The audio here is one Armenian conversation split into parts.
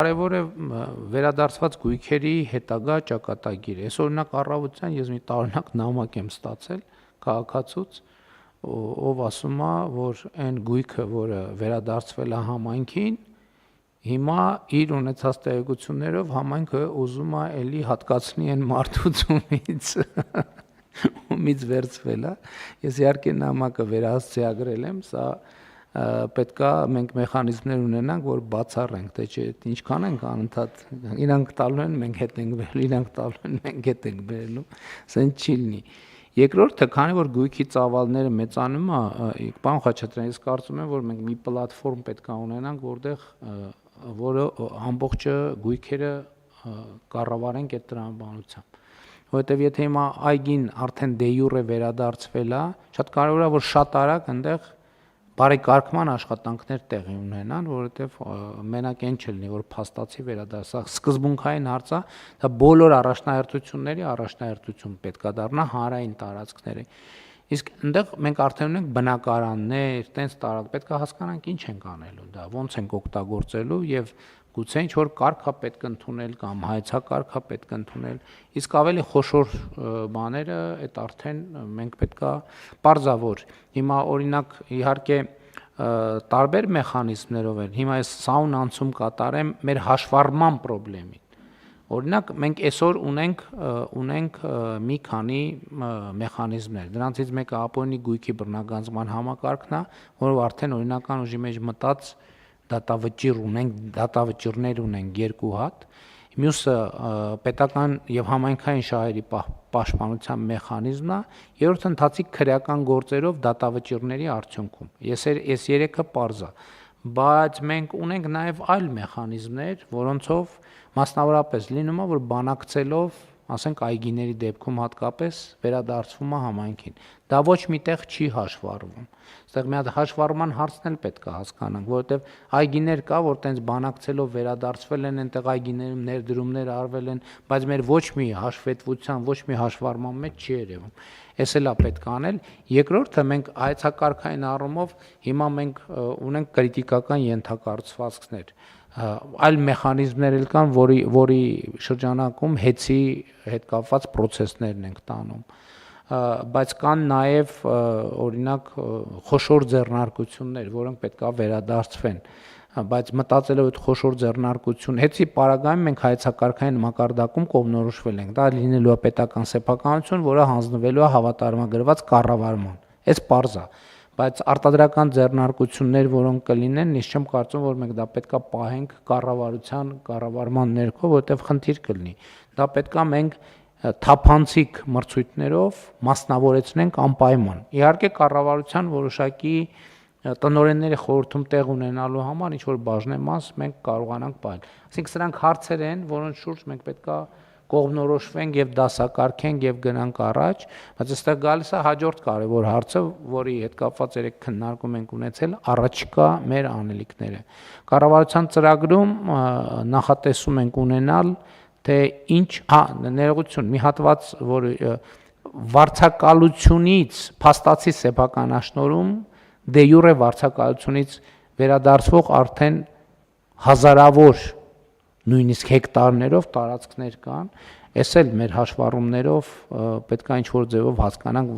կարևոր է վերադարձված գույքերի հետագա ճակատագիրը։ Այս օրինակ առավոտյան ես մի տարօրինակ նամակ եմ ստացել քաղաքացուց, ով ասում է, որ այն գույքը, որը վերադարձվել է համայնքին, հիմա իր ունեցած տեղեկություններով համայնքը ուզում է էլի հատկացնի այն մարդուց ումից վերցվել է։ Ես իհարկե նամակը վերահասցեագրել եմ, սա պետքա մենք մեխանիզմներ ունենանք, որ բացառենք, թե չէ ինչքան ենք անընդհատ իրանք տալու են, մենք հետ ենք բերելու, իրանք տալու են, մենք հետ ենք բերելու, սենց չի լինի։ Երկրորդը, քանի որ գույքի ծավալները մեծանում է, պարոն Խաչատրյան, ես կարծում եմ, որ մենք մի պլատֆորմ պետք է ունենանք, որտեղ որը ամբողջը գույքերը կառավարենք այդ տրամաբանությամբ։ Որովհետև եթե հիմա այգին արդեն դե յուրե վերադարձվել է, շատ կարևոր է, որ շատ արագ այնտեղ բարեկարգման աշխատանքներ տեղի ունենան, որովհետև մենակ այն չլինի, որ փաստացի վերադարձա, սկզբունքային հարց է, դա բոլոր առաջնահերթությունների առաջնահերթություն պետք է դառնա հանրային տարածքների։ Իսկ այնտեղ մենք արդեն ունենք բնակարաններ, տենց տարածք, պետք է հասկանանք ինչ ենք անելու դա, ոնց ենք օգտագործելու եւ գուցե ինչ որ կարգ է պետք ընդունել կամ հայեցակարգ է պետք ընդունել, իսկ ավելի խոշոր բաները այդ արդեն մենք պետք է պարզավոր։ Հիմա օրինակ իհարկե տարբեր մեխանիզմներով են։ Հիմա ես սաուն անցում կատարեմ մեր հաշվառման խնդրին։ Օրինակ մենք այսօր ունենք մի քանի մեխանիզմներ։ Դրանցից մեկը ապօրինի գույքի բռնագանձման համակարգն է, որով արդեն օրինական ուժի մեջ մտած դատավճիռներ ունենք 2 հատ, մյուսը պետական եւ համայնքային շահերի պաշտպանության մեխանիզմն է, երրորդը ընթացիկ քրեական գործերով դատավճիռների արդյունքում։ Այս 3-ը պարզ է, բայց մենք ունենք նաեւ այլ մեխանիզմներ, որոնցով մասնավորապես լինում է, որ բանակցելով, ասենք այգիների դեպքում հատկապես վերադարձվում է համայնքին։ Դա ոչ միտեղ չի հաշվառվում։ Այստեղ մի հատ հաշվառման հարցն էլ պետք է հասկանանք, որովհետև այգիներ կա, որ տենց բանակցելով վերադարձվել են, այնտեղ այգիներում ներդրումներ արվել են, բայց մեր ոչ մի հաշվետվության, ոչ մի հաշվառման մեջ չի երևում։ Էս էլ է պետք անել։ Երկրորդը մենք հայեցակարգային առումով հիմա մենք ունենք կրիտիկական ենթակառուցվածքներ, այլ մեխանիզմներ էլ կան, որի շրջանակում հետի հետ կապված process-ներն ենք տանում, բայց կան նաև օրինակ խոշոր ձեռնարկություններ, որոնք պետք է վերադարձվեն, բայց մտածելով այդ խոշոր ձեռնարկություն, հետի պարագայում մենք հայեցակարգային մակարդակում կողմնորոշվել ենք, դա լինելու է պետական սեփականություն, որը հանձնվելու է հավատարմագրված կառավարման, այս պարզ է, բայց արտադրական ձեռնարկություններ, որոնք կլինեն, ես չեմ կարծում, որ մենք դա պետքա պահենք կառավարման ներքո, որտեղ խնդիր կլինի, դա պետքա մենք թափանցիկ մրցույթներով մասնավորեցնենք անպայման։ Իհարկե կառավարության որոշակի տնօրենների խորհրդում տեղ ունենալու համար ինչ որ բաժնեմաս մենք կարողանանք պահել։ Այսինքն սրանք հարցեր են, որոնց շուրջ մենք պետքա կողմնորոշվենք եւ դասակարգենք եւ գնանք առաջ, բայց այստեղ գալիս է հաջորդ կարևոր հարցը, որի հետ կապված երեք քննարկում ենք ունեցել, առաջիկա մեր անելիքները։ Կառավարության ծրագրում նախատեսում ենք ունենալ, թե ինչ, ներողություն, մի հատված, որ վարձակալությունից փաստացի սեփականաշնորհում դե յուրե վարձակալությունից վերադարձվող արդեն հազարավոր նույնիսկ հեկտարներով տարածքներ կան, այս էլ մեր հաշվառումներով պետք է ինչ-որ ձևով հասկանանք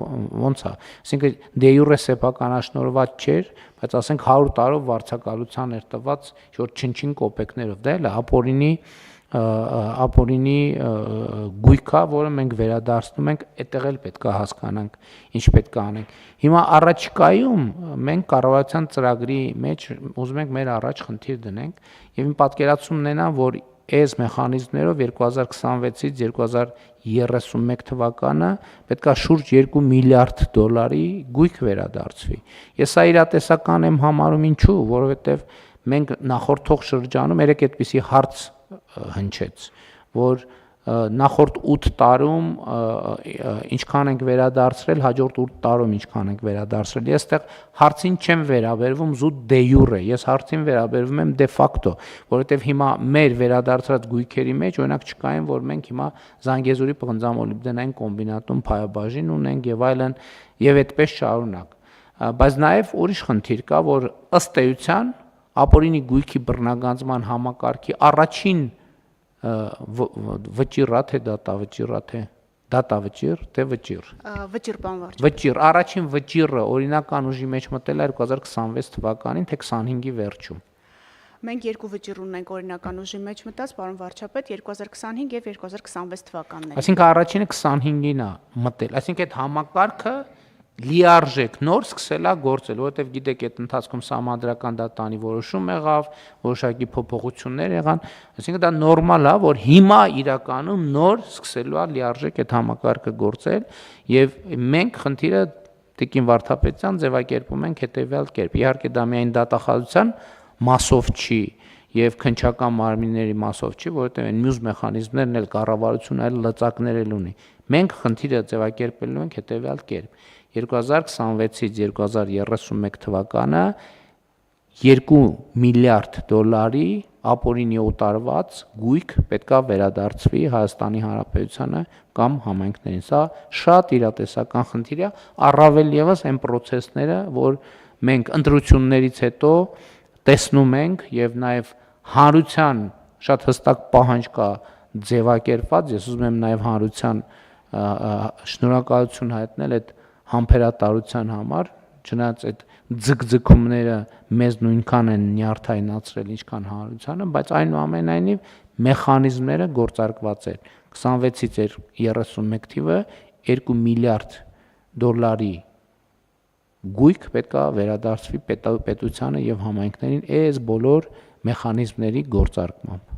ոնց է, այսինքն դե յուրե սեփականաշնորհված չէր, բայց ասենք 100 տարով վարձակալության էր տված ինչ-որ չնչին կոպեկներով, դա էլ է ապօրինի գույքա, որը մենք վերադարձնում ենք, այդտեղ էլ պետք է հասկանանք ինչ պետք է անենք։ Հիմա առաջիկայում մենք կառավարության ծրագրի մեջ ուզում ենք մեր առաջ խնդիր դնենք եւ իմ պատկերացումն է նա, որ այս մեխանիզմներով 2026-ից 2031 թվականը պետք է շուրջ $2 միլիարդ գույք վերադարձվի։ Ես սա իրատեսական եմ համարում ինչու, որովհետեւ մենք նախորդող շրջանում երեք այդպիսի հարց հնչեց, որ նախորդ 8 տարում ինչքան ենք վերադարձրել, հաջորդ 8 տարում ինչքան ենք վերադարձրել։ Ես այդտեղ հարցին չեմ վերաբերվում զուտ դե յուրե, ես հարցին վերաբերվում եմ դե ֆակտո, որովհետև հիմա մեր վերադարձած գույքերի մեջ օրինակ չկային, որ մենք հիմա Զանգեզուրի պղնձամոլիբդենային կոմբինատում փայաբաժին ունենք եւ այլն եւ այդպես շարունակ։ Բայց նաեւ ուրիշ խնդիր կա, որ ըստ էության ապօրինի գույքի բռնագանձման համակարգի առաջին վճիռա թե դատավճիռա թե դատավճիռ թե վճիռ Վճիռ բան վարչապետ։ վճիռ առաջին վճիռը օրինական ուժի մեջ մտել է 2026 թվականին թե 25-ի վերջում։ Մենք երկու վճիռ ունենք օրինական ուժի մեջ մտած, պարոն վարչապետ, 2025 եւ 2026 թվականներին։ Այսինքն առաջինը 25-ին է մտել, այսինքն այդ համակարգը լիարժեք նոր սկսել է գործել, որովհետև գիտեք, այդ ընթացքում սահմանադրական դատանի որոշում եղավ, որոշակի փոփոխություններ եղան, այսինքն դա նորմալ է, որ հիմա իրականում նոր սկսելու է լիարժեք այդ համակարգը գործել, եւ մենք խնդիրը Տիկին Վարդապետյան ձևակերպում ենք հետեւյալ կերպ։ Իհարկե դա միայն դատախազության մասով չի եւ քննչական մարմինների մասով չի, որովհետեւ այն մյուս մեխանիզմներն էլ կառավարությունը այլ լծակներ էլ ունի։ Մենք խնդիրը ձևակերպելու ենք հետեւյալ կերպ։ 2026-ից 2031 թվականը 2 միլիարդ դոլարի ապօրինի օտարված գույք պետքա վերադարձվի Հայաստանի Հանրապետությանը կամ համայնքներին։ Սա շատ իրատեսական խնդիր է, առավել եւս այն process-ները, որ մենք ընտրություններից հետո տեսնում ենք եւ նաեւ հանրության շատ հստակ պահանջ կա ձևակերպված, ես ուզում եմ նաեւ հանրության շնորհակալություն հայտնել այդ համբերատարության համար, չնայած այդ ձգձգումները մեզ նույնքան են նյարդայնացրել, ինչքան հանրությանը, բայց այնուամենայնիվ մեխանիզմները գործարկված են։ 26-ից 31 թիվը 2 միլիարդ դոլարի գույք պետքա վերադարձվի պետությանը եւ համայնքներին այս բոլոր մեխանիզմների գործարկմամբ։